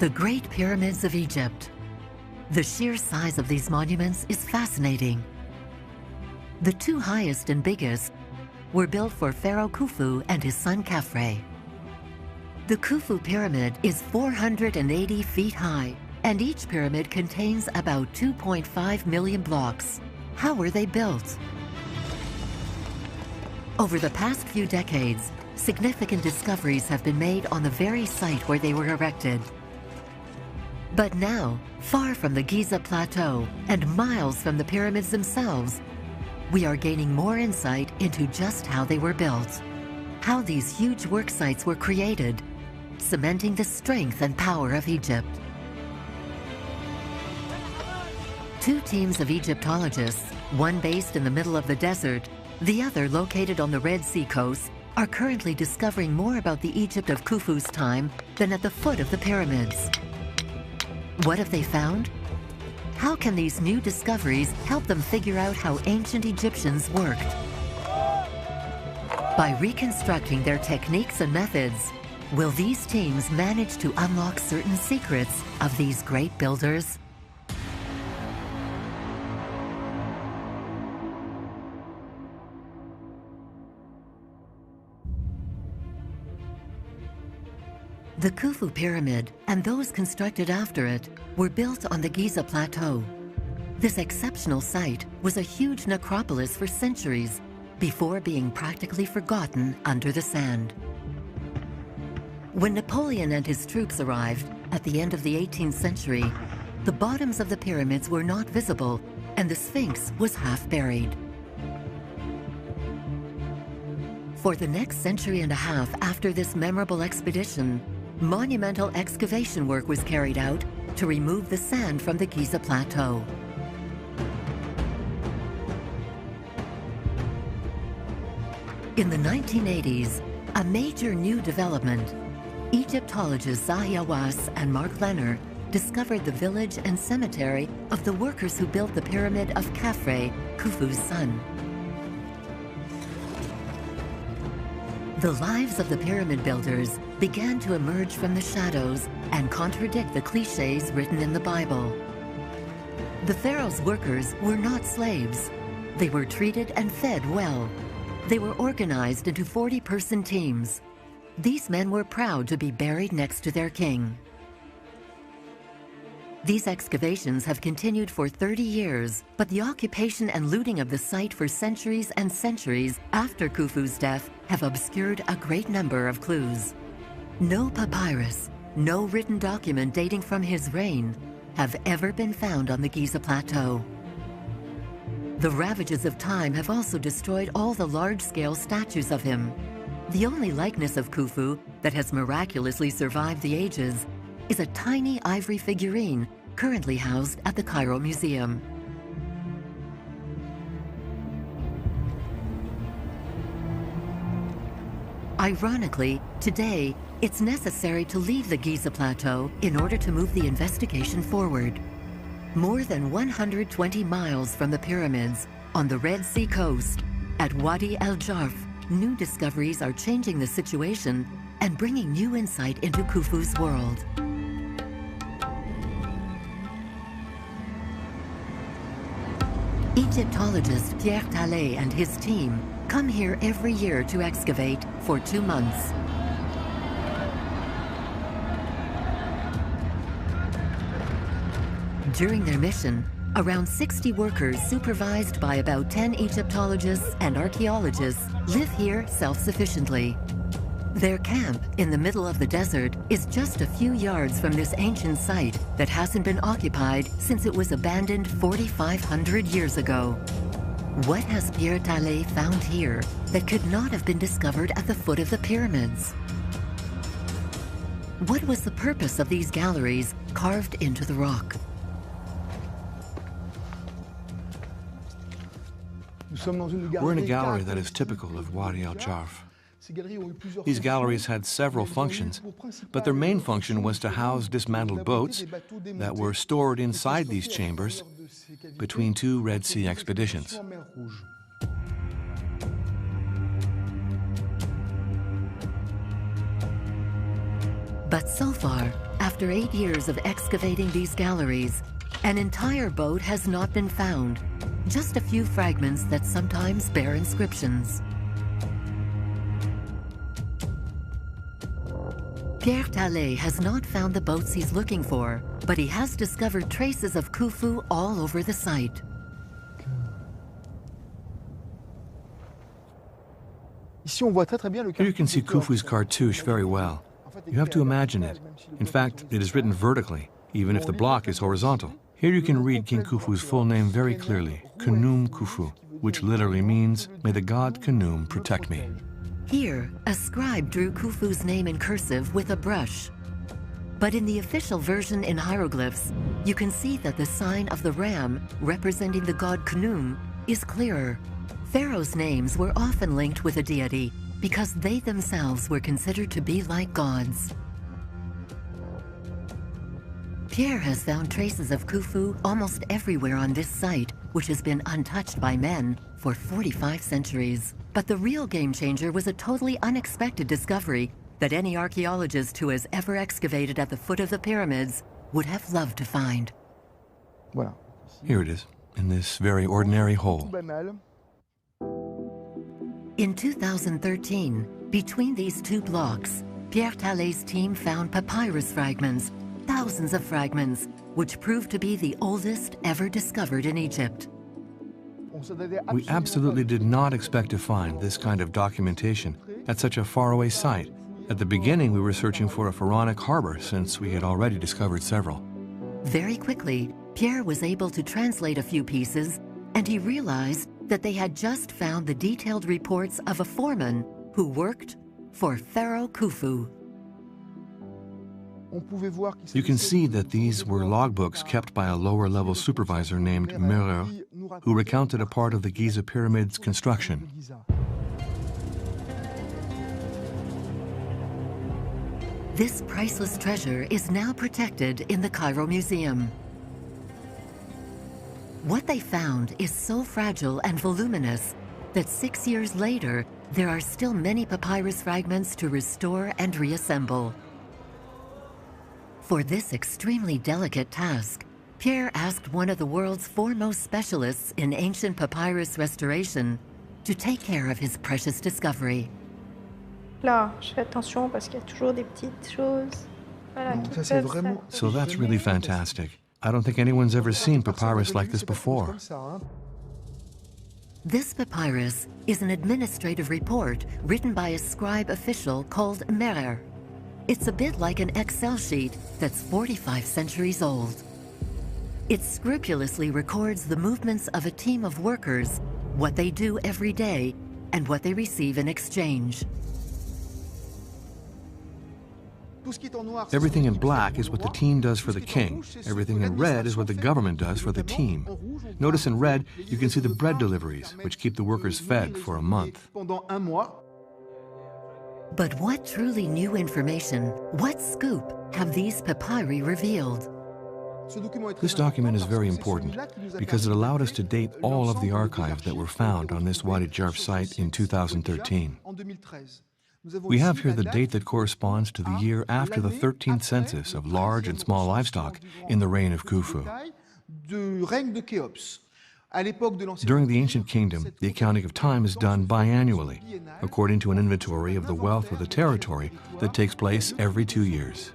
The Great Pyramids of Egypt. The sheer size of these monuments is fascinating. The two highest and biggest were built for Pharaoh Khufu and his son Khafre. The Khufu Pyramid is 480 feet high, and each pyramid contains about 2.5 million blocks. How were they built? Over the past few decades, significant discoveries have been made on the very site where they were erected. But now, far from the Giza Plateau and miles from the pyramids themselves, we are gaining more insight into just how they were built, how these huge work sites were created, cementing the strength and power of Egypt. Two teams of Egyptologists, one based in the middle of the desert, the other located on the Red Sea coast, are currently discovering more about the Egypt of Khufu's time than at the foot of the pyramids. What have they found? How can these new discoveries help them figure out how ancient Egyptians worked? By reconstructing their techniques and methods, will these teams manage to unlock certain secrets of these great builders? The Khufu Pyramid and those constructed after it were built on the Giza Plateau. This exceptional site was a huge necropolis for centuries before being practically forgotten under the sand. When Napoleon and his troops arrived at the end of the 18th century, the bottoms of the pyramids were not visible and the Sphinx was half buried. For the next century and a half after this memorable expedition, monumental excavation work was carried out to remove the sand from the Giza Plateau. In the 1980s, a major new development, Egyptologists Zahi Hawass and Mark Lehner discovered the village and cemetery of the workers who built the pyramid of Khafre, Khufu's son. The lives of the pyramid builders began to emerge from the shadows and contradict the cliches written in the Bible. The pharaoh's workers were not slaves. They were treated and fed well. They were organized into 40-person teams. These men were proud to be buried next to their king. These excavations have continued for 30 years, but the occupation and looting of the site for centuries and centuries after Khufu's death have obscured a great number of clues. No papyrus, no written document dating from his reign have ever been found on the Giza Plateau. The ravages of time have also destroyed all the large-scale statues of him. The only likeness of Khufu that has miraculously survived the ages is a tiny ivory figurine currently housed at the Cairo Museum. Ironically, today, it's necessary to leave the Giza Plateau in order to move the investigation forward. More than 120 miles from the pyramids, on the Red Sea coast, at Wadi El Jarf, new discoveries are changing the situation and bringing new insight into Khufu's world. Egyptologist Pierre Tallet and his team come here every year to excavate for 2 months. During their mission, around 60 workers supervised by about 10 Egyptologists and archaeologists live here self-sufficiently. Their camp in the middle of the desert is just a few yards from this ancient site that hasn't been occupied since it was abandoned 4,500 years ago. What has Pierre Tallet found here that could not have been discovered at the foot of the pyramids? What was the purpose of these galleries carved into the rock? We're in a gallery that is typical of Wadi El Jarf. These galleries had several functions, but their main function was to house dismantled boats that were stored inside these chambers between two Red Sea expeditions. But so far, after 8 years of excavating these galleries, an entire boat has not been found, just a few fragments that sometimes bear inscriptions. Pierre Tallet has not found the boats he's looking for, but he has discovered traces of Khufu all over the site. Here you can see Khufu's cartouche very well. You have to imagine it. In fact, it is written vertically, even if the block is horizontal. Here you can read King Khufu's full name very clearly, Khnum Khufu, which literally means, "May the god Khnum protect me." Here, a scribe drew Khufu's name in cursive with a brush. But in the official version in hieroglyphs, you can see that the sign of the ram, representing the god Khnum, is clearer. Pharaohs' names were often linked with a deity because they themselves were considered to be like gods. Pierre has found traces of Khufu almost everywhere on this site, which has been untouched by men for 45 centuries. But the real game changer was a totally unexpected discovery that any archaeologist who has ever excavated at the foot of the pyramids would have loved to find. Here it is, in this very ordinary hole. In 2013, between these two blocks, Pierre Tallet's team found papyrus fragments, thousands of fragments, which proved to be the oldest ever discovered in Egypt. We absolutely did not expect to find this kind of documentation at such a faraway site. At the beginning, we were searching for a pharaonic harbor since we had already discovered several. Very quickly, Pierre was able to translate a few pieces, and he realized that they had just found the detailed reports of a foreman who worked for Pharaoh Khufu. You can see that these were logbooks kept by a lower-level supervisor named Merer, who recounted a part of the Giza Pyramid's construction. This priceless treasure is now protected in the Cairo Museum. What they found is so fragile and voluminous that 6 years later, there are still many papyrus fragments to restore and reassemble. For this extremely delicate task, Pierre asked one of the world's foremost specialists in ancient papyrus restoration to take care of his precious discovery. Là, je fais attention parce qu'il y a toujours des petites choses. Voilà, qui peuvent So that's really fantastic. I don't think anyone's ever seen papyrus like this before. This papyrus is an administrative report written by a scribe official called Merer. It's a bit like an Excel sheet that's 45 centuries old. It scrupulously records the movements of a team of workers, what they do every day, and what they receive in exchange. Everything in black is what the team does for the king. Everything in red is what the government does for the team. Notice in red, you can see the bread deliveries, which keep the workers fed for a month. But what truly new information, what scoop have these papyri revealed? This document is very important because it allowed us to date all of the archives that were found on this Wadi Jarf site in 2013. We have here the date that corresponds to the year after the 13th census of large and small livestock in the reign of Khufu. During the ancient kingdom, the accounting of time is done biannually, according to an inventory of the wealth of the territory that takes place every 2 years.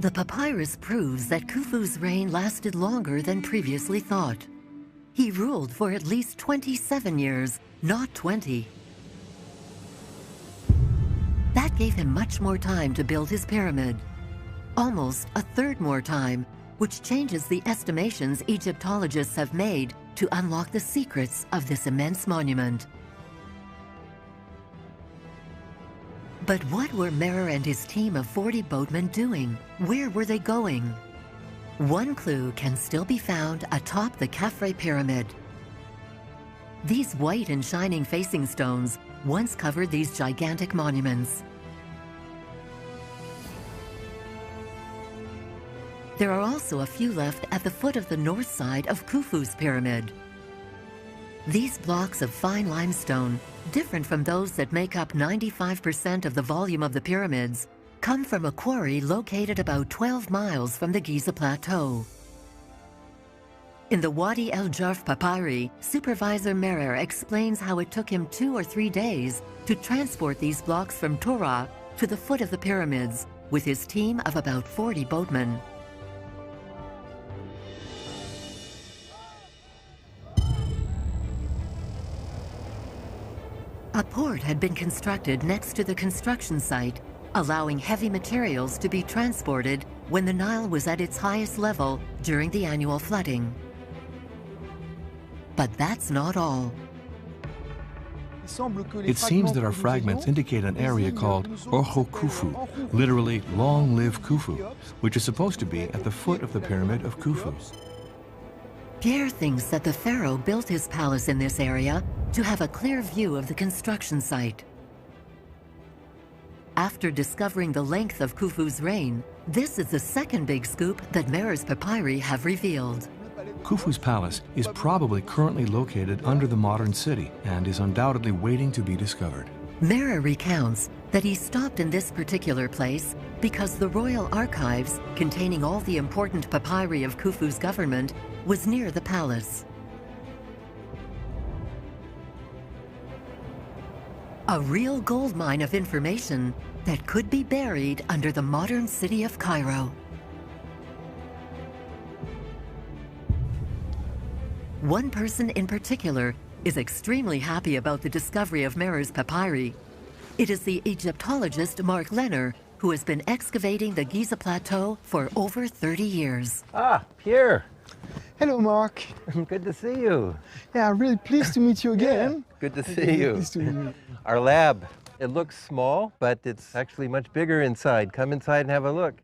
The papyrus proves that Khufu's reign lasted longer than previously thought. He ruled for at least 27 years, not 20. That gave him much more time to build his pyramid. Almost a third more time, which changes the estimations Egyptologists have made to unlock the secrets of this immense monument. But what were Merer and his team of 40 boatmen doing? Where were they going? One clue can still be found atop the Khafre Pyramid. These white and shining facing stones once covered these gigantic monuments. There are also a few left at the foot of the north side of Khufu's pyramid. These blocks of fine limestone, different from those that make up 95% of the volume of the pyramids, come from a quarry located about 12 miles from the Giza Plateau. In the Wadi El Jarf papyri, Supervisor Merer explains how it took him 2 or 3 days to transport these blocks from Torah to the foot of the pyramids with his team of about 40 boatmen. A port had been constructed next to the construction site, allowing heavy materials to be transported when the Nile was at its highest level during the annual flooding. But that's not all. It seems that our fragments indicate an area called Orho Khufu, literally Long Live Khufu, which is supposed to be at the foot of the Pyramid of Khufu. Pierre thinks that the pharaoh built his palace in this area to have a clear view of the construction site. After discovering the length of Khufu's reign, this is the second big scoop that Merer's papyri have revealed. Khufu's palace is probably currently located under the modern city and is undoubtedly waiting to be discovered. Merer recounts that he stopped in this particular place because the royal archives, containing all the important papyri of Khufu's government, was near the palace. A real goldmine of information that could be buried under the modern city of Cairo. One person in particular is extremely happy about the discovery of Merer's papyri. It is the Egyptologist Mark Lenner, who has been excavating the Giza Plateau for over 30 years. Ah, Pierre. Hello, Mark. Good to see you. Yeah, I'm really pleased to meet you again. Yeah, good to see you. Pleased to meet you. Our lab, it looks small, but it's actually much bigger inside. Come inside and have a look.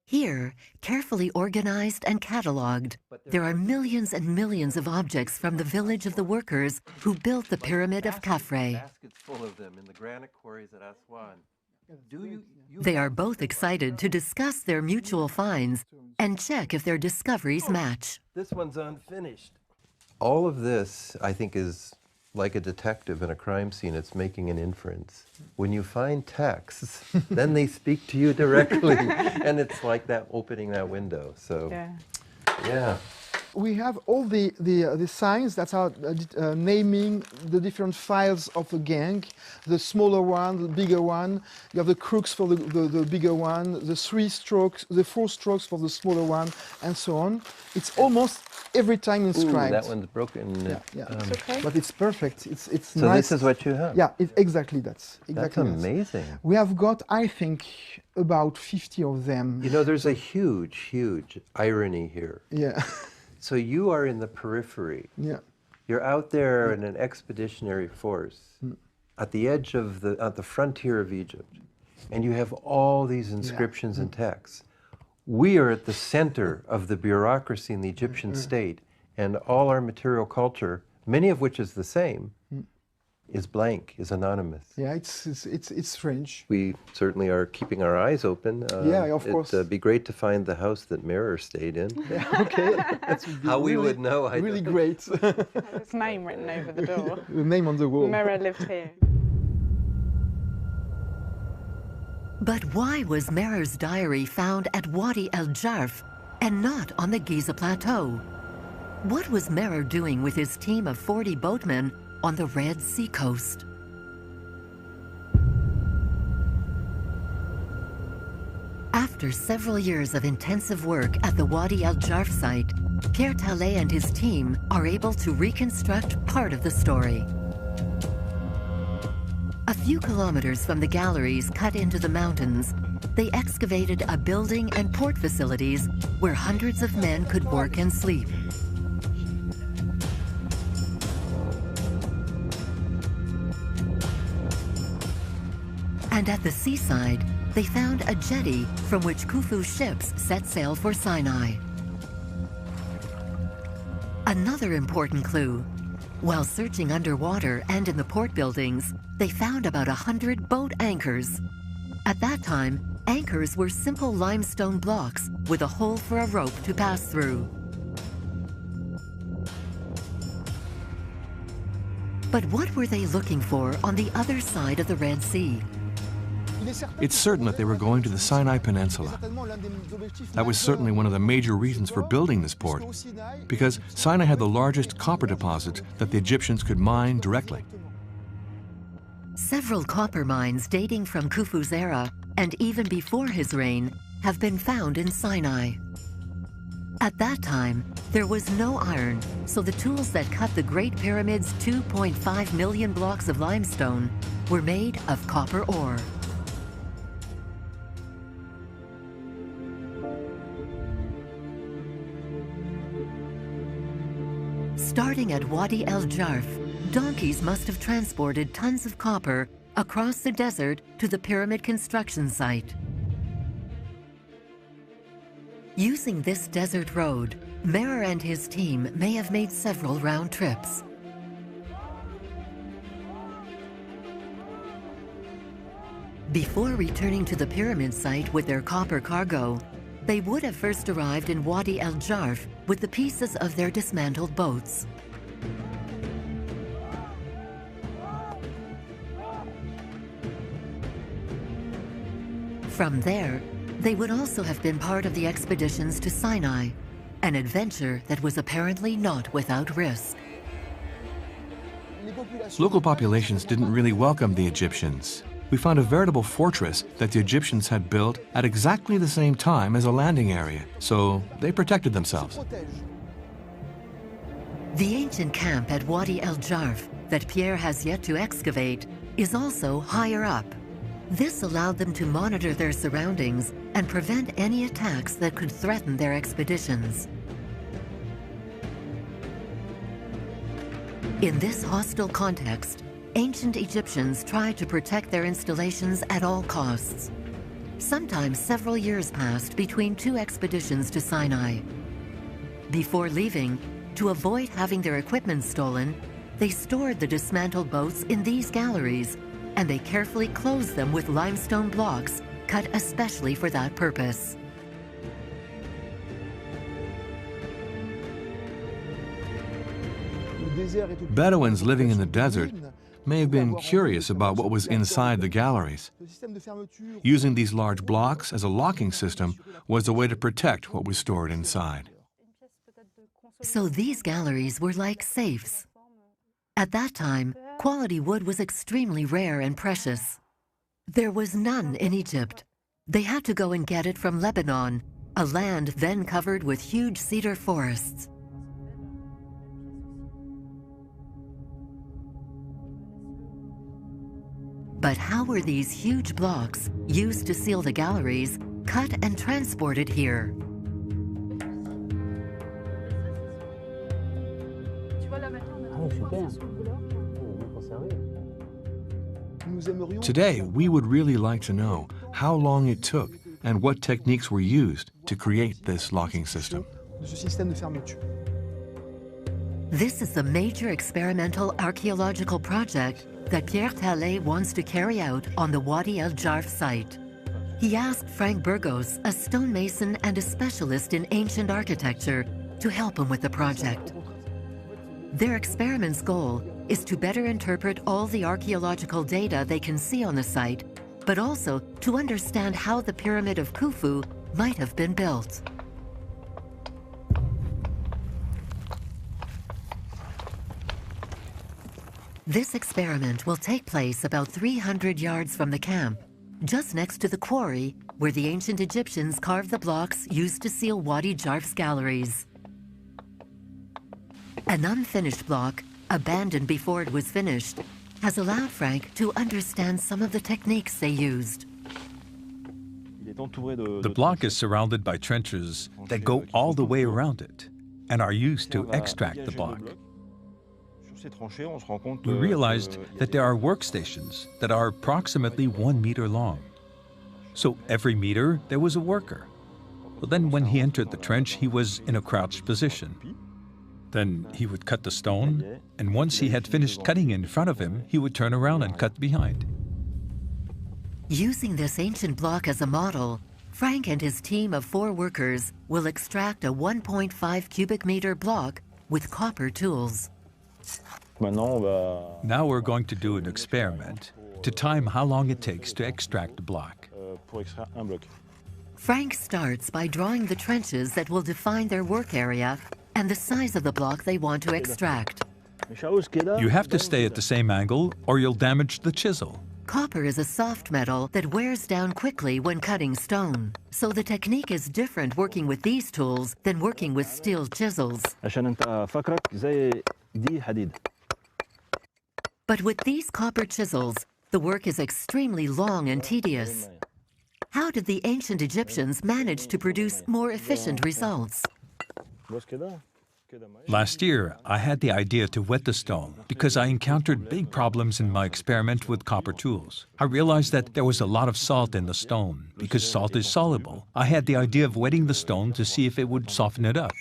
Here, carefully organized and cataloged, there are millions and millions of objects from the village of the workers who built the Pyramid of Khafre. Baskets full of them in the granite quarries at Aswan. They are both excited to discuss their mutual finds and check if their discoveries match. This one's unfinished. All of this, I think, is like a detective in a crime scene. It's making an inference. When you find texts, then they speak to you directly. And it's like that, opening that window. So, yeah. We have all the signs that are naming the different files of the gang, the smaller one, the bigger one. You have the crooks for the bigger one, the 4 strokes for the smaller one, and so on. It's almost every time inscribed. Ooh, that one's broken. Yeah. It's okay. But it's perfect. It's so nice. This is what you have? Yeah, exactly that. Exactly That's amazing. We have got, I think, about 50 of them. You know, there's a huge, huge irony here. Yeah. So you are in the periphery. Yeah. You're out there in an expeditionary force at the edge of at the frontier of Egypt, and you have all these inscriptions and texts. We are at the center of the bureaucracy in the Egyptian state, and all our material culture, many of which is the same, is blank, is anonymous. Yeah, it's strange. We certainly are keeping our eyes open. Yeah, of course. It'd be great to find the house that Merer stayed in. Yeah, okay. How we would know. Really great. His name written over the door. The name on the wall. Merer lived here. But why was Merer's diary found at Wadi El Jarf and not on the Giza Plateau? What was Merer doing with his team of 40 boatmen on the Red Sea coast? After several years of intensive work at the Wadi El Jarf site, Pierre Tallet and his team are able to reconstruct part of the story. A few kilometers from the galleries cut into the mountains, they excavated a building and port facilities where hundreds of men could work and sleep. And at the seaside, they found a jetty from which Khufu's ships set sail for Sinai. Another important clue. While searching underwater and in the port buildings, they found about 100 boat anchors. At that time, anchors were simple limestone blocks with a hole for a rope to pass through. But what were they looking for on the other side of the Red Sea? It's certain that they were going to the Sinai Peninsula. That was certainly one of the major reasons for building this port, because Sinai had the largest copper deposits that the Egyptians could mine directly. Several copper mines dating from Khufu's era and even before his reign have been found in Sinai. At that time, there was no iron, so the tools that cut the Great Pyramid's 2.5 million blocks of limestone were made of copper ore. Starting at Wadi El Jarf, donkeys must have transported tons of copper across the desert to the pyramid construction site. Using this desert road, Merer and his team may have made several round trips. Before returning to the pyramid site with their copper cargo, they would have first arrived in Wadi El Jarf with the pieces of their dismantled boats. From there, they would also have been part of the expeditions to Sinai, an adventure that was apparently not without risk. Local populations didn't really welcome the Egyptians. We found a veritable fortress that the Egyptians had built at exactly the same time as a landing area, so they protected themselves. The ancient camp at Wadi El Jarf that Pierre has yet to excavate is also higher up. This allowed them to monitor their surroundings and prevent any attacks that could threaten their expeditions. In this hostile context, ancient Egyptians tried to protect their installations at all costs. Sometimes several years passed between two expeditions to Sinai. Before leaving, to avoid having their equipment stolen, they stored the dismantled boats in these galleries, and they carefully closed them with limestone blocks cut especially for that purpose. Bedouins living in the desert may have been curious about what was inside the galleries. Using these large blocks as a locking system was a way to protect what was stored inside. So these galleries were like safes. At that time, quality wood was extremely rare and precious. There was none in Egypt. They had to go and get it from Lebanon, a land then covered with huge cedar forests. But how were these huge blocks, used to seal the galleries, cut and transported here? Today, we would really like to know how long it took and what techniques were used to create this locking system. This is the major experimental archaeological project that Pierre Tallet wants to carry out on the Wadi El Jarf site. He asked Frank Burgos, a stonemason and a specialist in ancient architecture, to help him with the project. Their experiment's goal is to better interpret all the archaeological data they can see on the site, but also to understand how the Pyramid of Khufu might have been built. This experiment will take place about 300 yards from the camp, just next to the quarry where the ancient Egyptians carved the blocks used to seal Wadi Jarf's galleries. An unfinished block, abandoned before it was finished, has allowed Frank to understand some of the techniques they used. The block is surrounded by trenches that go all the way around it and are used to extract the block. We realized that there are workstations that are approximately 1 meter long. So every meter there was a worker. Well, then when he entered the trench, he was in a crouched position. Then he would cut the stone, and once he had finished cutting in front of him, he would turn around and cut behind. Using this ancient block as a model, Frank and his team of 4 workers will extract a 1.5 cubic meter block with copper tools. Now we're going to do an experiment to time how long it takes to extract a block. Frank starts by drawing the trenches that will define their work area and the size of the block they want to extract. You have to stay at the same angle or you'll damage the chisel. Copper is a soft metal that wears down quickly when cutting stone, so the technique is different working with these tools than working with steel chisels. But with these copper chisels, the work is extremely long and tedious. How did the ancient Egyptians manage to produce more efficient results? Last year, I had the idea to wet the stone because I encountered big problems in my experiment with copper tools. I realized that there was a lot of salt in the stone because salt is soluble. I had the idea of wetting the stone to see if it would soften it up.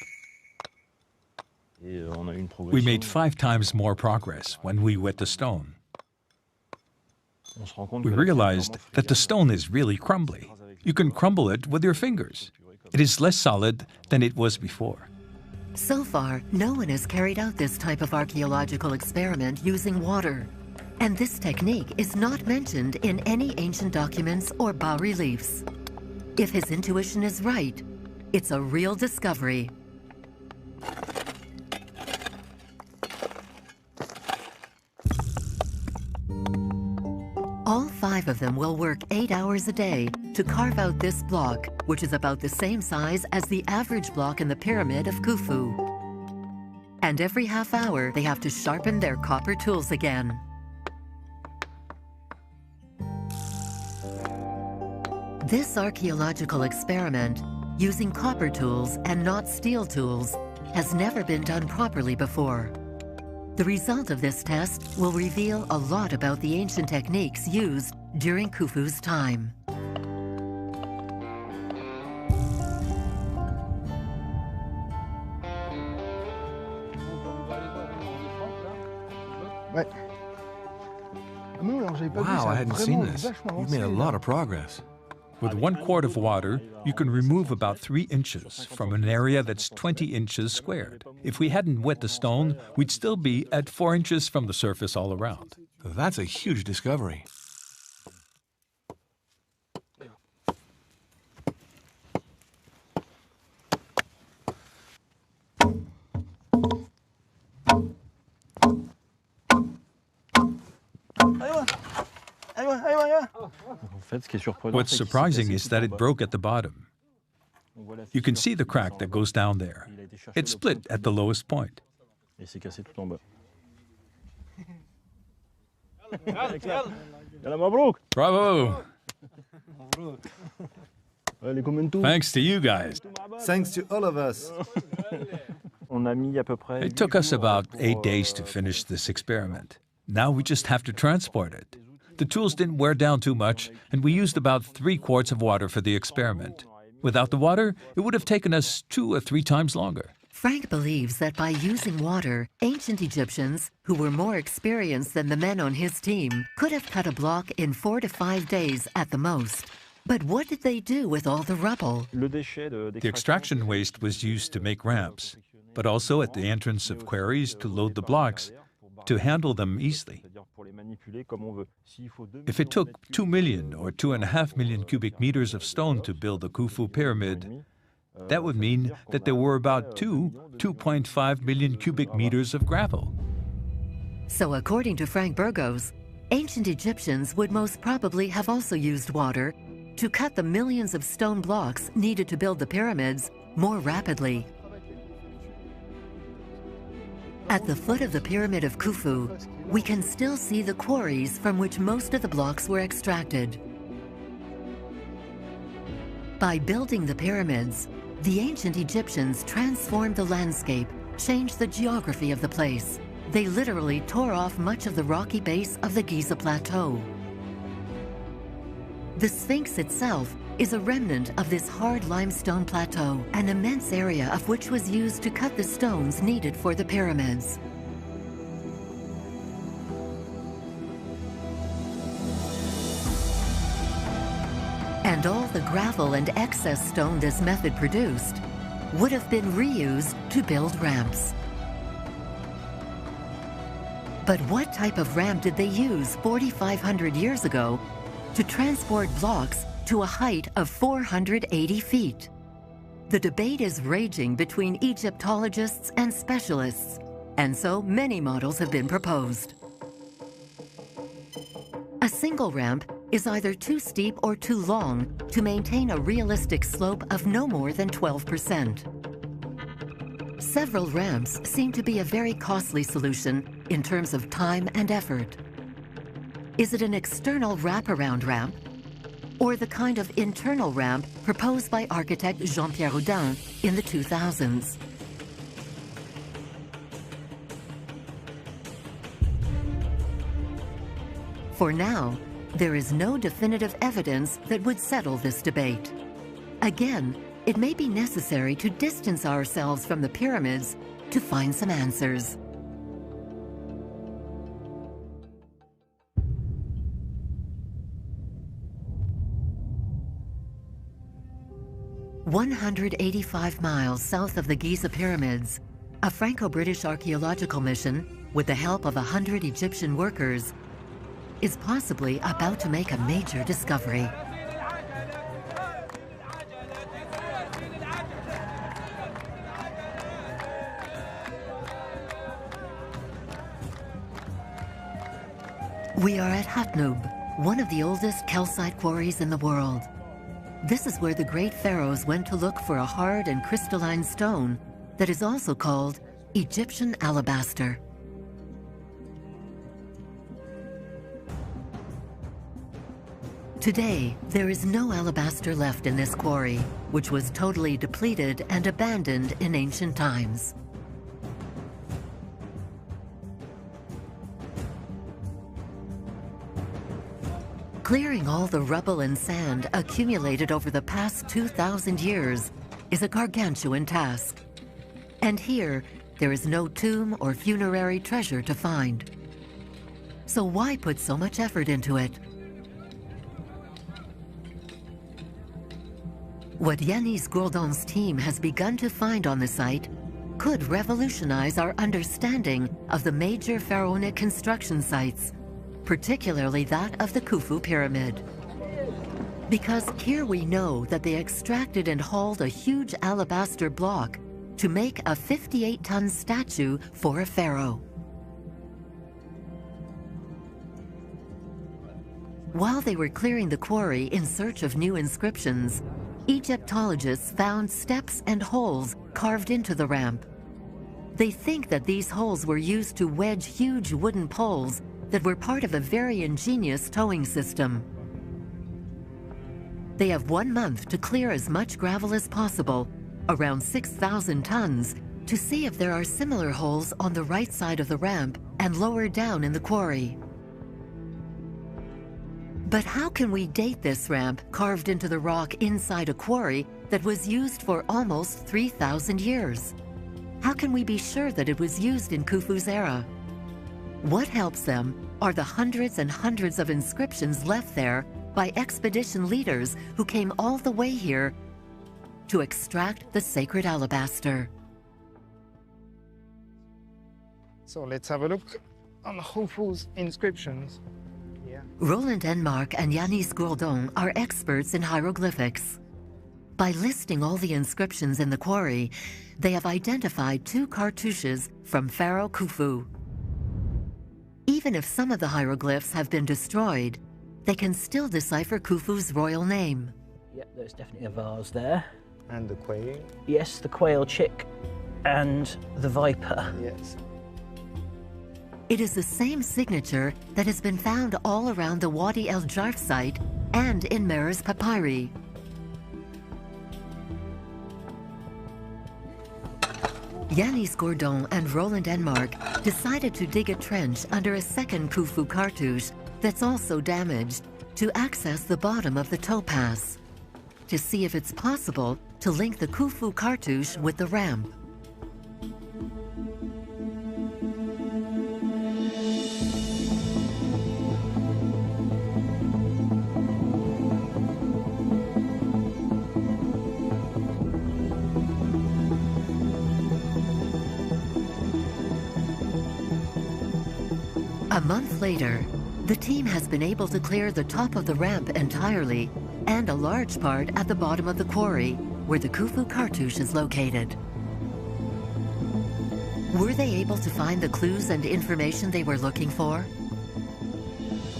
We made 5 times more progress when we wet the stone. We realized that the stone is really crumbly. You can crumble it with your fingers. It is less solid than it was before. So far, no one has carried out this type of archaeological experiment using water. And this technique is not mentioned in any ancient documents or bas-reliefs. If his intuition is right, it's a real discovery. All 5 of them will work 8 hours a day to carve out this block, which is about the same size as the average block in the pyramid of Khufu. And every half hour, they have to sharpen their copper tools again. This archaeological experiment, using copper tools and not steel tools, has never been done properly before. The result of this test will reveal a lot about the ancient techniques used during Khufu's time. Wow, I hadn't seen this. You've made a lot of progress. With 1 quart of water, you can remove about 3 inches from an area that's 20 inches squared. If we hadn't wet the stone, we'd still be at 4 inches from the surface all around. That's a huge discovery. What's surprising is that it broke at the bottom. You can see the crack that goes down there. It split at the lowest point. Bravo! Thanks to you guys. Thanks to all of us. It took us about 8 days to finish this experiment. Now we just have to transport it. The tools didn't wear down too much, and we used about 3 quarts of water for the experiment. Without the water, it would have taken us 2 or 3 times longer. Frank believes that by using water, ancient Egyptians, who were more experienced than the men on his team, could have cut a block in 4 to 5 days at the most. But what did they do with all the rubble? The extraction waste was used to make ramps, but also at the entrance of quarries to load the blocks, to handle them easily. If it took 2 million or 2.5 million cubic meters of stone to build the Khufu pyramid, that would mean that there were about 2.5 million cubic meters of gravel. So according to Frank Burgos, ancient Egyptians would most probably have also used water to cut the millions of stone blocks needed to build the pyramids more rapidly. At the foot of the Pyramid of Khufu, we can still see the quarries from which most of the blocks were extracted. By building the pyramids, the ancient Egyptians transformed the landscape, changed the geography of the place. They literally tore off much of the rocky base of the Giza Plateau. The Sphinx itself is a remnant of this hard limestone plateau, an immense area of which was used to cut the stones needed for the pyramids. And all the gravel and excess stone this method produced would have been reused to build ramps. But what type of ramp did they use 4,500 years ago to transport blocks to a height of 480 feet? The debate is raging between Egyptologists and specialists, and so many models have been proposed. A single ramp is either too steep or too long to maintain a realistic slope of no more than 12%. Several ramps seem to be a very costly solution in terms of time and effort. Is it an external wraparound ramp, or the kind of internal ramp proposed by architect Jean-Pierre Houdin in the 2000s? For now, there is no definitive evidence that would settle this debate. Again, it may be necessary to distance ourselves from the pyramids to find some answers. "185 miles south of the Giza pyramids, a Franco-British archaeological mission, with the help of 100 Egyptian workers, is possibly about to make a major discovery. We are at Hatnub, one of the oldest calcite quarries in the world. This is where the great pharaohs went to look for a hard and crystalline stone that is also called Egyptian alabaster. Today, there is no alabaster left in this quarry, which was totally depleted and abandoned in ancient times. Clearing all the rubble and sand accumulated over the past 2,000 years is a gargantuan task. And here, there is no tomb or funerary treasure to find. So why put so much effort into it? What Yanis Gourdon's team has begun to find on the site could revolutionize our understanding of the major pharaonic construction sites, particularly that of the Khufu Pyramid. Because here we know that they extracted and hauled a huge alabaster block to make a 58-ton statue for a pharaoh. While they were clearing the quarry in search of new inscriptions, Egyptologists found steps and holes carved into the ramp. They think that these holes were used to wedge huge wooden poles that were part of a very ingenious towing system. They have 1 month to clear as much gravel as possible, around 6,000 tons, to see if there are similar holes on the right side of the ramp and lower down in the quarry. But how can we date this ramp carved into the rock inside a quarry that was used for almost 3,000 years? How can we be sure that it was used in Khufu's era? What helps them are the hundreds and hundreds of inscriptions left there by expedition leaders who came all the way here to extract the sacred alabaster. So let's have a look on Khufu's inscriptions. Roland Enmark and Yanis Gourdon are experts in hieroglyphics. By listing all the inscriptions in the quarry, they have identified 2 cartouches from Pharaoh Khufu. Even if some of the hieroglyphs have been destroyed, they can still decipher Khufu's royal name. Yep, there's definitely a vase there. And the quail? Yes, the quail chick and the viper. Yes. It is the same signature that has been found all around the Wadi El Jarf site and in Meres papyri. Yanis Gourdon and Roland Enmark decided to dig a trench under a second Khufu cartouche that's also damaged to access the bottom of the towpath, to see if it's possible to link the Khufu cartouche with the ramp. A month later, the team has been able to clear the top of the ramp entirely and a large part at the bottom of the quarry where the Khufu cartouche is located. Were they able to find the clues and information they were looking for?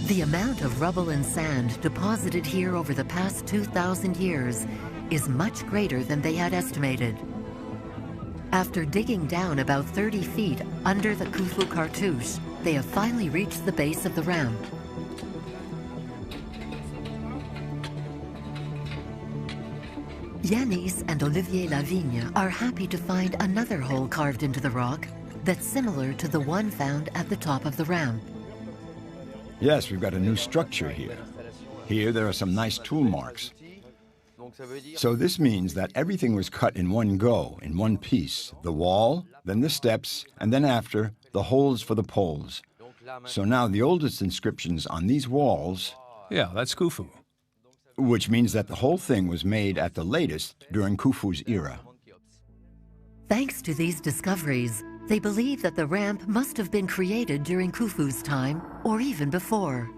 The amount of rubble and sand deposited here over the past 2,000 years is much greater than they had estimated. After digging down about 30 feet under the Khufu cartouche, they have finally reached the base of the ramp. Yanis and Olivier Lavigne are happy to find another hole carved into the rock that's similar to the one found at the top of the ramp. Yes, we've got a new structure here. Here there are some nice tool marks. So this means that everything was cut in one go, in one piece. The wall, then the steps, and then after, the holes for the poles. So now the oldest inscriptions on these walls... Yeah, that's Khufu. Which means that the whole thing was made at the latest during Khufu's era. Thanks to these discoveries, they believe that the ramp must have been created during Khufu's time, or even before.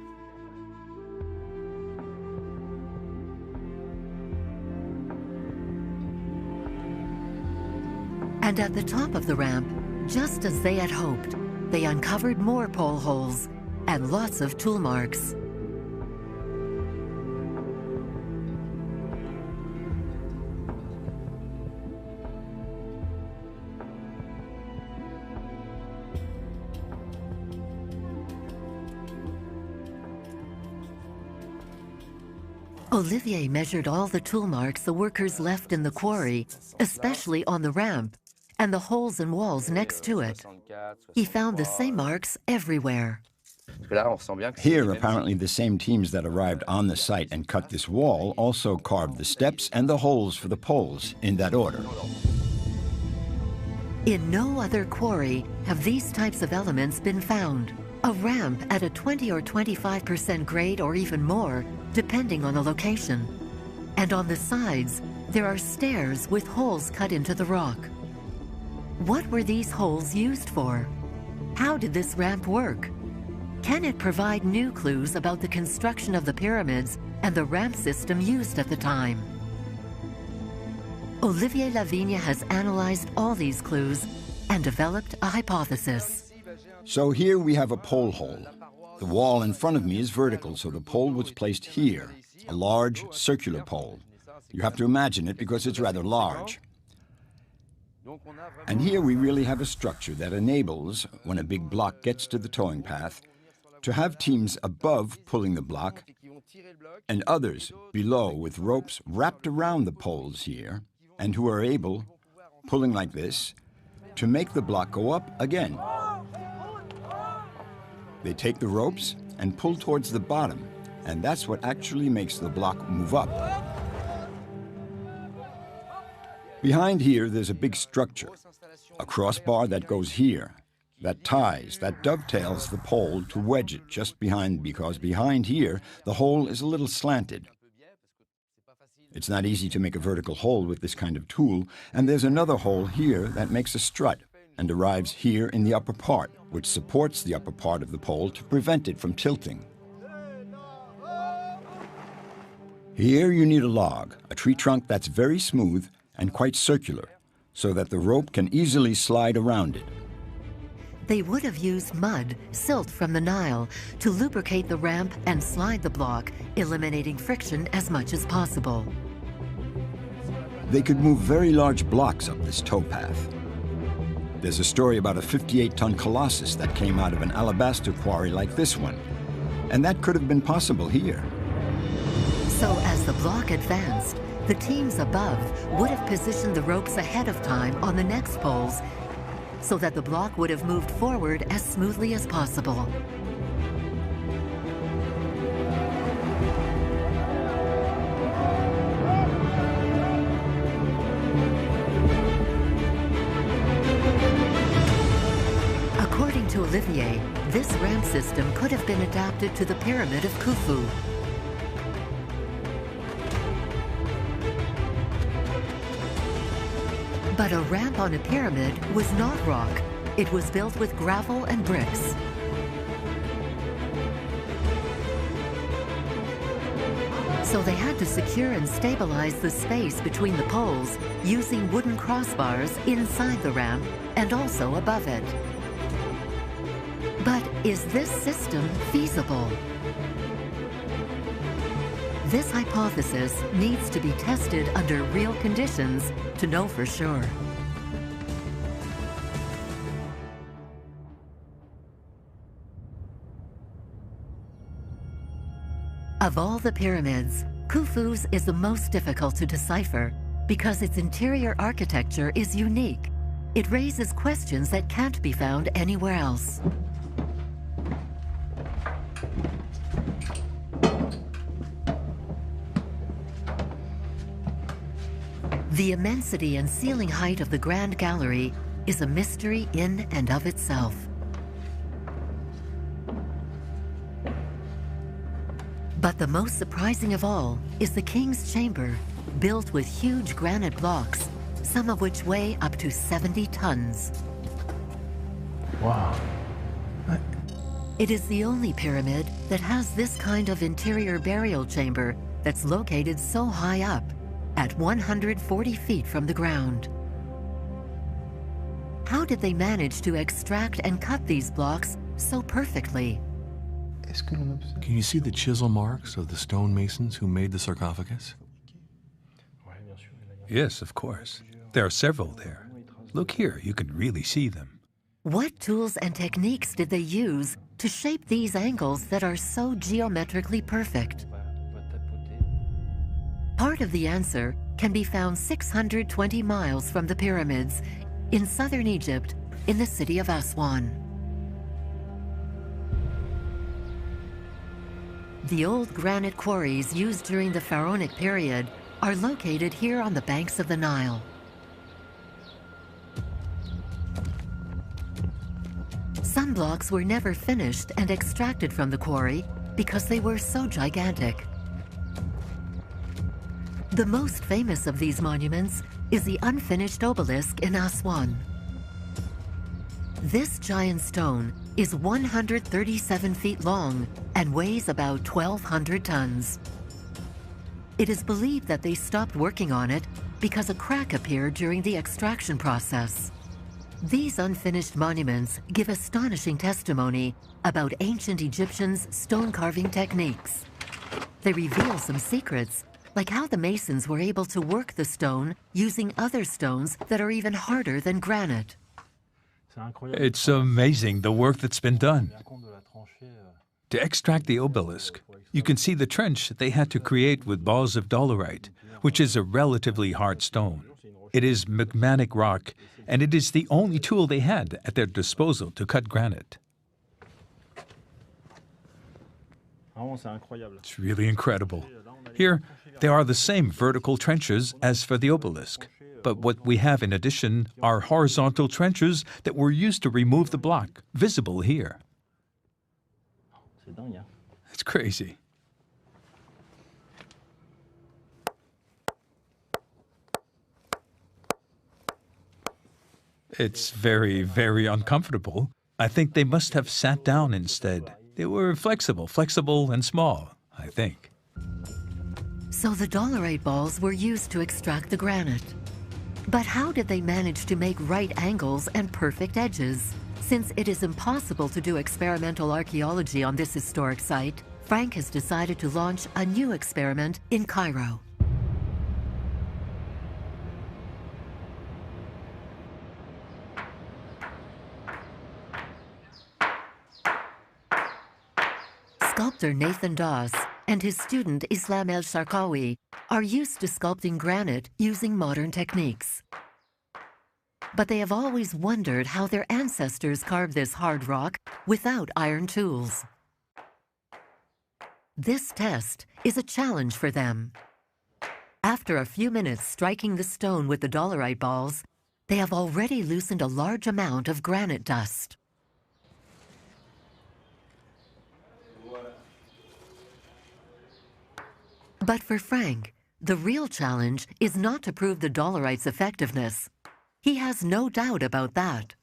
And at the top of the ramp, just as they had hoped, they uncovered more pole holes and lots of tool marks. Olivier measured all the tool marks the workers left in the quarry, especially on the ramp, and the holes and walls next to it. He found the same marks everywhere. Here, apparently the same teams that arrived on the site and cut this wall also carved the steps and the holes for the poles in that order. In no other quarry have these types of elements been found. A ramp at a 20 or 25% grade or even more, depending on the location. And on the sides, there are stairs with holes cut into the rock. What were these holes used for? How did this ramp work? Can it provide new clues about the construction of the pyramids and the ramp system used at the time? Olivier Lavigne has analyzed all these clues and developed a hypothesis. So here we have a pole hole. The wall in front of me is vertical, so the pole was placed here, a large circular pole. You have to imagine it because it's rather large. And here we really have a structure that enables, when a big block gets to the towing path, to have teams above pulling the block and others below with ropes wrapped around the poles here, and who are able, pulling like this, to make the block go up again. They take the ropes and pull towards the bottom, and that's what actually makes the block move up. Behind here, there's a big structure, a crossbar that goes here, that ties, that dovetails the pole to wedge it just behind, because behind here, the hole is a little slanted. It's not easy to make a vertical hole with this kind of tool, and there's another hole here that makes a strut and arrives here in the upper part, which supports the upper part of the pole to prevent it from tilting. Here you need a log, a tree trunk that's very smooth and quite circular, so that the rope can easily slide around it. They would have used mud, silt from the Nile, to lubricate the ramp and slide the block, eliminating friction as much as possible. They could move very large blocks up this towpath. There's a story about a 58-ton colossus that came out of an alabaster quarry like this one, and that could have been possible here. So as the block advanced, the teams above would have positioned the ropes ahead of time on the next poles so that the block would have moved forward as smoothly as possible. According to Olivier, this ramp system could have been adapted to the Pyramid of Khufu. But a ramp on a pyramid was not rock. It was built with gravel and bricks. So they had to secure and stabilize the space between the poles using wooden crossbars inside the ramp and also above it. But is this system feasible? This hypothesis needs to be tested under real conditions to know for sure. Of all the pyramids, Khufu's is the most difficult to decipher because its interior architecture is unique. It raises questions that can't be found anywhere else. The immensity and ceiling height of the Grand Gallery is a mystery in and of itself. But the most surprising of all is the King's Chamber, built with huge granite blocks, some of which weigh up to 70 tons. Wow. It is the only pyramid that has this kind of interior burial chamber that's located so high up, at 140 feet from the ground. How did they manage to extract and cut these blocks so perfectly? Can you see the chisel marks of the stonemasons who made the sarcophagus? Yes, of course. There are several there. Look here, you can really see them. What tools and techniques did they use to shape these angles that are so geometrically perfect? Part of the answer can be found 620 miles from the pyramids in southern Egypt, in the city of Aswan. The old granite quarries used during the Pharaonic period are located here on the banks of the Nile. Some blocks were never finished and extracted from the quarry because they were so gigantic. The most famous of these monuments is the unfinished obelisk in Aswan. This giant stone is 137 feet long and weighs about 1,200 tons. It is believed that they stopped working on it because a crack appeared during the extraction process. These unfinished monuments give astonishing testimony about ancient Egyptians' stone carving techniques. They reveal some secrets, like how the masons were able to work the stone using other stones that are even harder than granite. It's amazing the work that's been done. To extract the obelisk, you can see the trench they had to create with balls of dolerite, which is a relatively hard stone. It is magmatic rock, and it is the only tool they had at their disposal to cut granite. It's really incredible. Here, there are the same vertical trenches as for the obelisk, but what we have in addition are horizontal trenches that were used to remove the block, visible here. It's crazy. It's very, very uncomfortable. I think they must have sat down instead. They were flexible and small, I think. So the dolerite balls were used to extract the granite. But how did they manage to make right angles and perfect edges? Since it is impossible to do experimental archaeology on this historic site, Frank has decided to launch a new experiment in Cairo. Sculptor Nathan Doss and his student Islam El Sharkawi are used to sculpting granite using modern techniques. But they have always wondered how their ancestors carved this hard rock without iron tools. This test is a challenge for them. After a few minutes striking the stone with the dolerite balls, they have already loosened a large amount of granite dust. But for Frank, the real challenge is not to prove the dolerite's effectiveness. He has no doubt about that.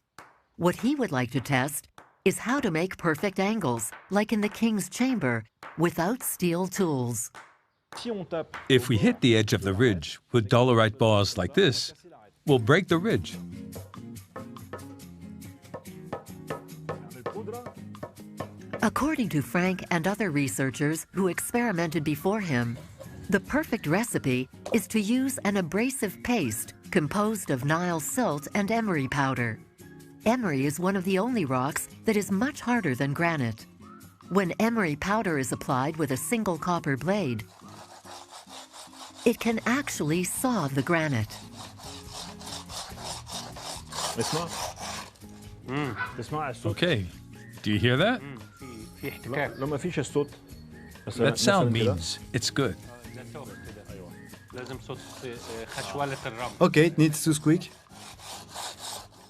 What he would like to test is how to make perfect angles, like in the King's Chamber, without steel tools. If we hit the edge of the ridge with dolerite balls like this, we'll break the ridge. According to Frank and other researchers who experimented before him, the perfect recipe is to use an abrasive paste composed of Nile silt and emery powder. Emery is one of the only rocks that is much harder than granite. When emery powder is applied with a single copper blade, it can actually saw the granite. Okay, do you hear that? That sound means it's good. Okay, it needs to squeak.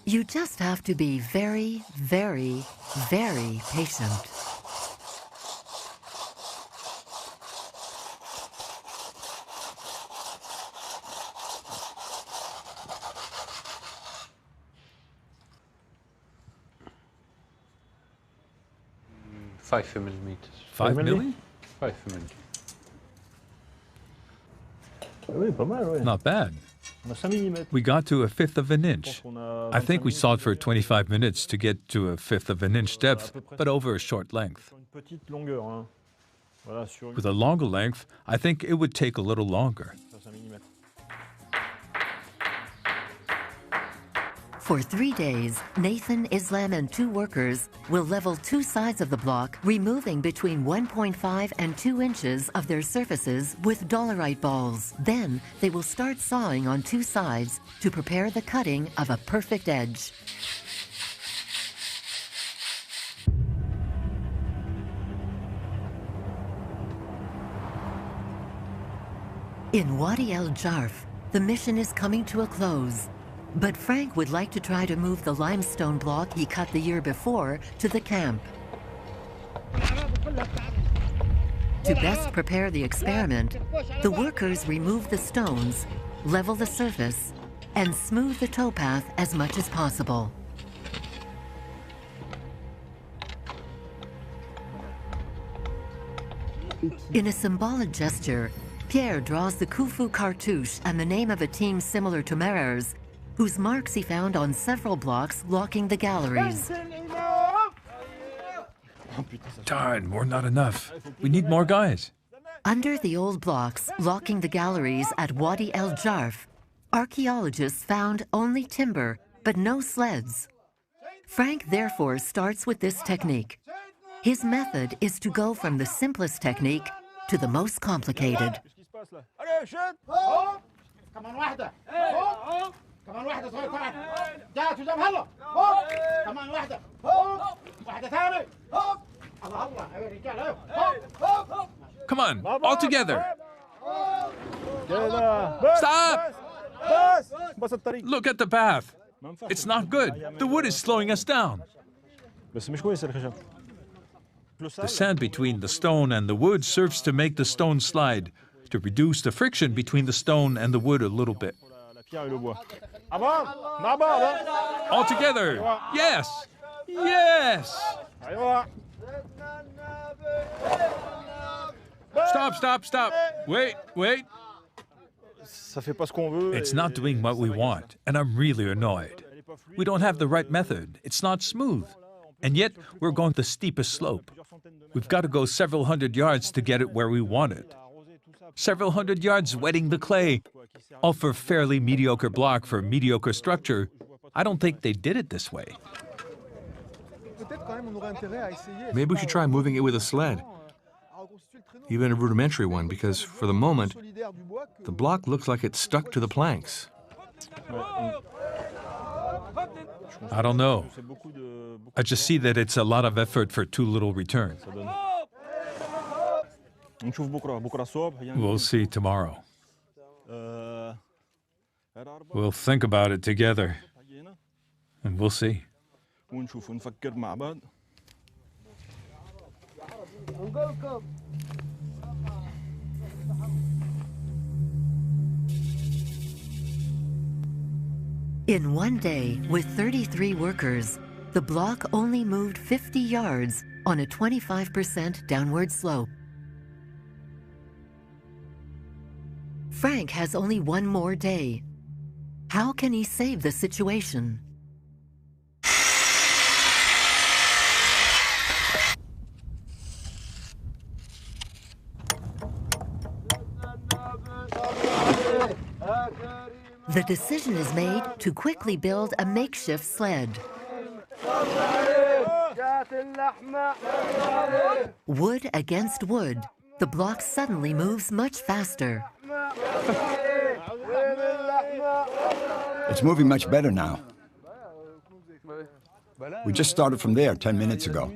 You just have to be very, very, very patient. Five millimeters. 5 milli? 5 millimeters. Not bad. We got to 1/5 of an inch. I think we sought for 25 minutes to get to 1/5 of an inch depth, but over a short length. With a longer length, I think it would take a little longer. For 3 days, Nathan, Islam, and 2 workers will level 2 sides of the block, removing between 1.5 and 2 inches of their surfaces with dolerite balls. Then they will start sawing on 2 sides to prepare the cutting of a perfect edge. In Wadi El Jarf, the mission is coming to a close. But Frank would like to try to move the limestone block he cut the year before to the camp. To best prepare the experiment, the workers remove the stones, level the surface, and smooth the towpath as much as possible. In a symbolic gesture, Pierre draws the Khufu cartouche and the name of a team similar to Merer's, whose marks he found on several blocks blocking the galleries. Darn, we're not enough. We need more guys. Under the old blocks blocking the galleries at Wadi El Jarf, archaeologists found only timber, but no sleds. Frank therefore starts with this technique. His method is to go from the simplest technique to the most complicated. كمان واحدة صغيرة طلعت جاءت وجاب هلا هوب كمان واحدة هوب واحدة ثانية هوب الله الله يا رجال هوب هوب. Come on, all together. Stop! Look at the path. It's not good. The wood is slowing us down. The sand between the stone and the wood serves to make the stone slide, to reduce the friction between the stone and the wood a little bit. All together. Yes. Yes. Stop. Wait. It's not doing what we want, and I'm really annoyed. We don't have the right method. It's not smooth. And yet, we're going the steepest slope. We've got to go several hundred yards to get it where we want it. Several hundred yards wetting the clay, all for fairly mediocre block for mediocre structure. I don't think they did it this way. Maybe we should try moving it with a sled, even a rudimentary one, because for the moment, the block looks like it's stuck to the planks. I don't know. I just see that it's a lot of effort for too little return. We'll see tomorrow. We'll think about it together, and we'll see. In one day, with 33 workers, the block only moved 50 yards on a 25% downward slope. Frank has only one more day. How can he save the situation? The decision is made to quickly build a makeshift sled. Wood against wood, the block suddenly moves much faster. It's moving much better now. We just started from there 10 minutes ago.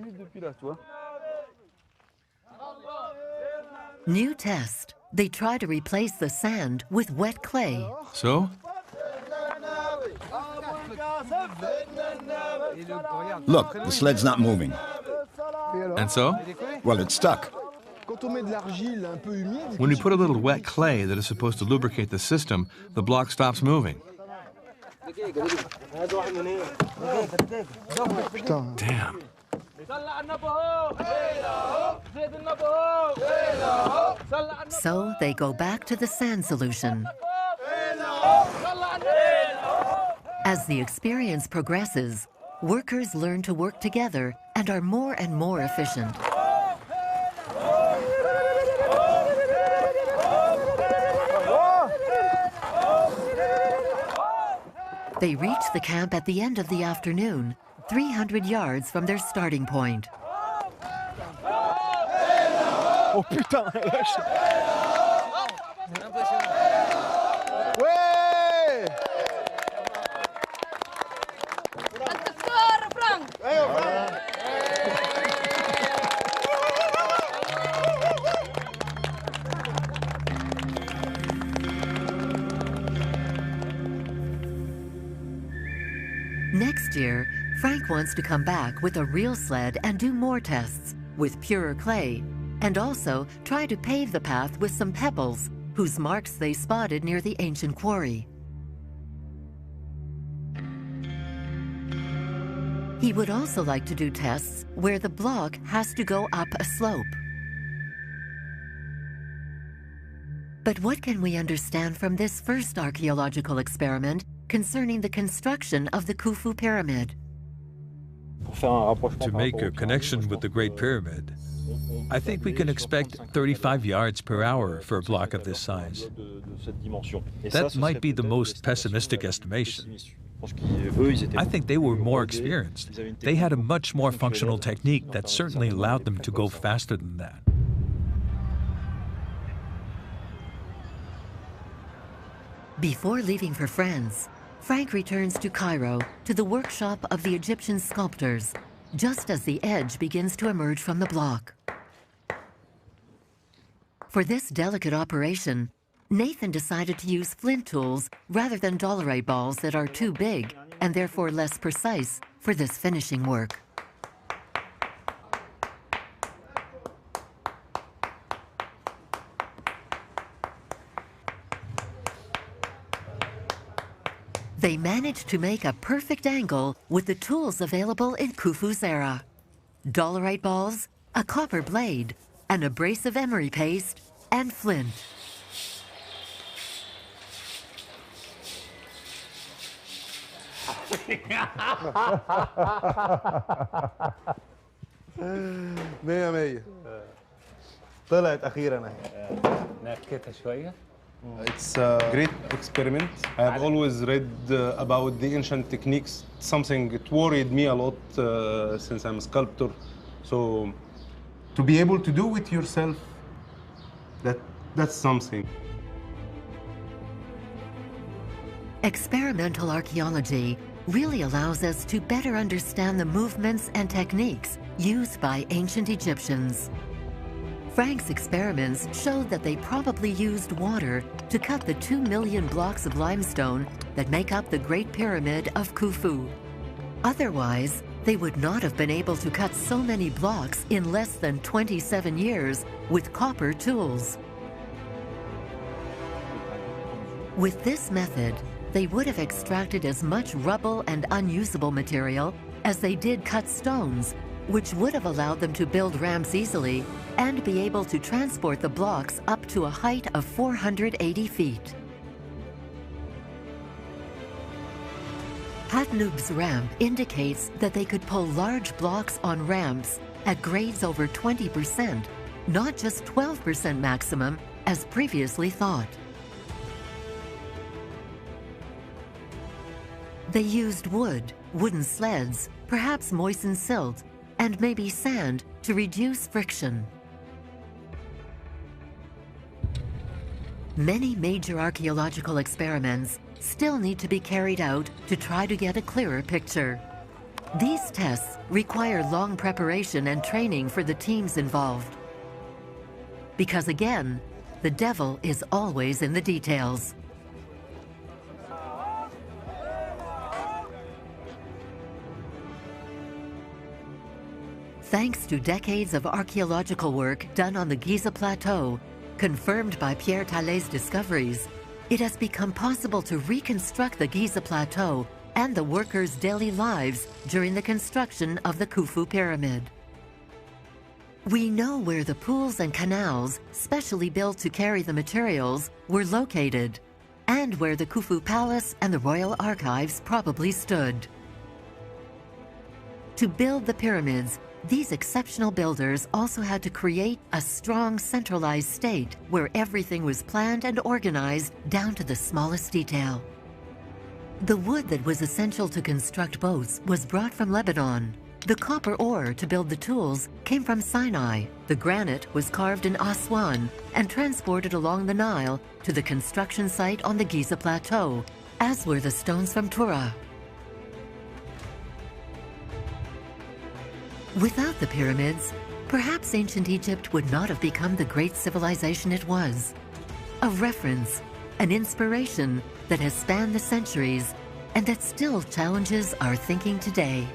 New test. They try to replace the sand with wet clay. So? Look, the sled's not moving. And so? Well, it's stuck. When you put a little wet clay that is supposed to lubricate the system, the block stops moving. Damn. So they go back to the sand solution. As the experience progresses, workers learn to work together and are more and more efficient. They reach the camp at the end of the afternoon, 300 yards from their starting point. Oh putain, ouais! Next year, Frank wants to come back with a real sled and do more tests with purer clay, and also try to pave the path with some pebbles, whose marks they spotted near the ancient quarry. He would also like to do tests where the block has to go up a slope. But what can we understand from this first archaeological experiment concerning the construction of the Khufu Pyramid? To make a connection with the Great Pyramid, I think we can expect 35 yards per hour for a block of this size. That might be the most pessimistic estimation. I think they were more experienced. They had a much more functional technique that certainly allowed them to go faster than that. Before leaving for France, Frank returns to Cairo to the workshop of the Egyptian sculptors, just as the edge begins to emerge from the block. For this delicate operation, Nathan decided to use flint tools rather than dolerite balls that are too big and therefore less precise for this finishing work. They managed to make a perfect angle with the tools available in Khufu's era: dolerite balls, a copper blade, an abrasive emery paste, and flint. مية مية طلعت أخيراً. نكتها شوية. It's a great experiment. I have always read about the ancient techniques. Something it worried me a lot since I'm a sculptor. So to be able to do it yourself, that's something. Experimental archaeology really allows us to better understand the movements and techniques used by ancient Egyptians. Frank's experiments showed that they probably used water to cut the 2 million blocks of limestone that make up the Great Pyramid of Khufu. Otherwise, they would not have been able to cut so many blocks in less than 27 years with copper tools. With this method, they would have extracted as much rubble and unusable material as they did cut stones, which would have allowed them to build ramps easily and be able to transport the blocks up to a height of 480 feet. Hatnub's ramp indicates that they could pull large blocks on ramps at grades over 20%, not just 12% maximum as previously thought. They used wood, wooden sleds, perhaps moistened silt, and maybe sand to reduce friction. Many major archaeological experiments still need to be carried out to try to get a clearer picture. These tests require long preparation and training for the teams involved. Because again, the devil is always in the details. Thanks to decades of archaeological work done on the Giza Plateau, confirmed by Pierre Tallet's discoveries, it has become possible to reconstruct the Giza Plateau and the workers' daily lives during the construction of the Khufu Pyramid. We know where the pools and canals, specially built to carry the materials, were located, and where the Khufu Palace and the Royal Archives probably stood. To build the pyramids, these exceptional builders also had to create a strong centralized state where everything was planned and organized down to the smallest detail. The wood that was essential to construct boats was brought from Lebanon. The copper ore to build the tools came from Sinai. The granite was carved in Aswan and transported along the Nile to the construction site on the Giza Plateau, as were the stones from Tura. Without the pyramids, perhaps ancient Egypt would not have become the great civilization it was. A reference, an inspiration that has spanned the centuries and that still challenges our thinking today.